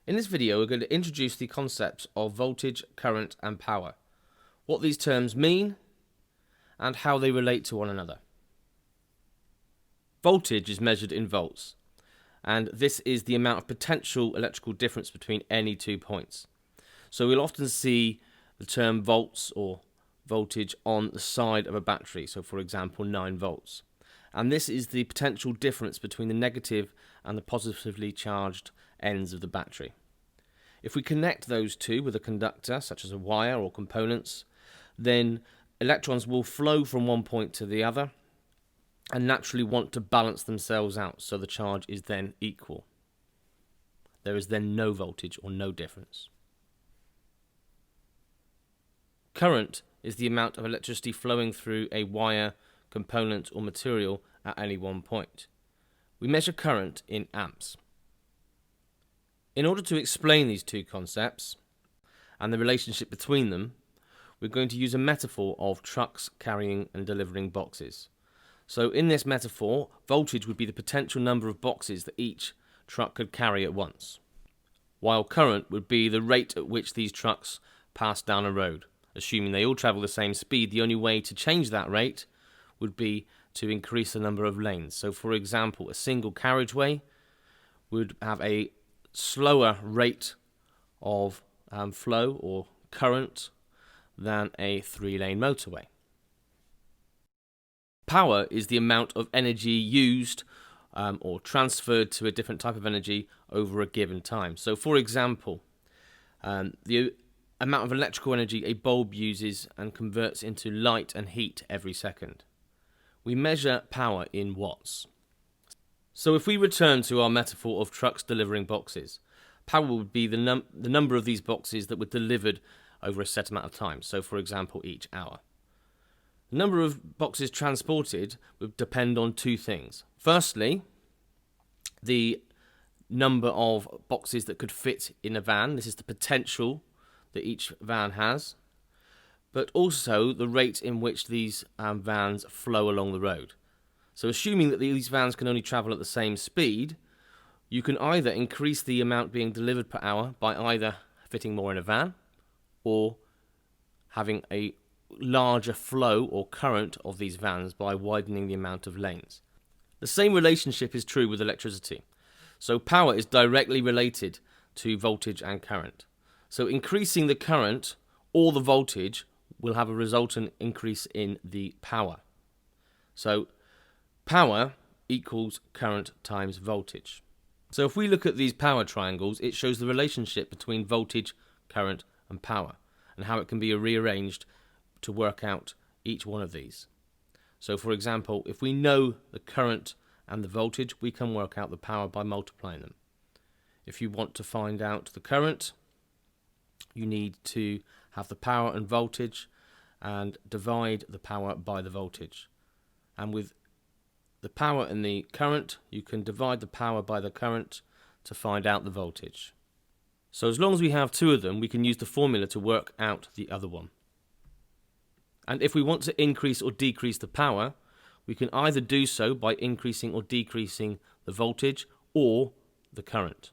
In this video, we're going to introduce the concepts of voltage, current, and power, what these terms mean, and how they relate to one another. Voltage is measured in volts, and this is the amount of potential electrical difference between any 2 points. So we'll often see the term volts or voltage on the side of a battery, so for example 9 volts. And this is the potential difference between the negative and the positively charged ends of the battery. If we connect those two with a conductor, such as a wire or components, then electrons will flow from one point to the other and naturally want to balance themselves out, so the charge is then equal. There is then no voltage or no difference. Current is the amount of electricity flowing through a wire, component or material at any one point. We measure current in amps. In order to explain these two concepts and the relationship between them, we're going to use a metaphor of trucks carrying and delivering boxes. So in this metaphor, voltage would be the potential number of boxes that each truck could carry at once, while current would be the rate at which these trucks pass down a road. Assuming they all travel the same speed, the only way to change that rate would be to increase the number of lanes. So for example, a single carriageway would have a slower rate of flow or current than a 3-lane motorway. Power is the amount of energy used or transferred to a different type of energy over a given time. So for example, the amount of electrical energy a bulb uses and converts into light and heat every second. We measure power in watts. So if we return to our metaphor of trucks delivering boxes, power would be the number of these boxes that were delivered over a set amount of time. So for example, each hour. The number of boxes transported would depend on two things. Firstly, the number of boxes that could fit in a van. This is the potential that each van has, but also the rate in which these vans flow along the road. So assuming that these vans can only travel at the same speed, you can either increase the amount being delivered per hour by either fitting more in a van or having a larger flow or current of these vans by widening the amount of lanes. The same relationship is true with electricity. So power is directly related to voltage and current. So increasing the current or the voltage will have a resultant increase in the power. So power equals current times voltage. So if we look at these power triangles, it shows the relationship between voltage, current and power, and how it can be rearranged to work out each one of these. So for example, if we know the current and the voltage, we can work out the power by multiplying them. If you want to find out the current, you need to have the power and voltage and divide the power by the voltage. And with the power and the current, you can divide the power by the current to find out the voltage. So as long as we have two of them, we can use the formula to work out the other one. And if we want to increase or decrease the power, we can either do so by increasing or decreasing the voltage or the current.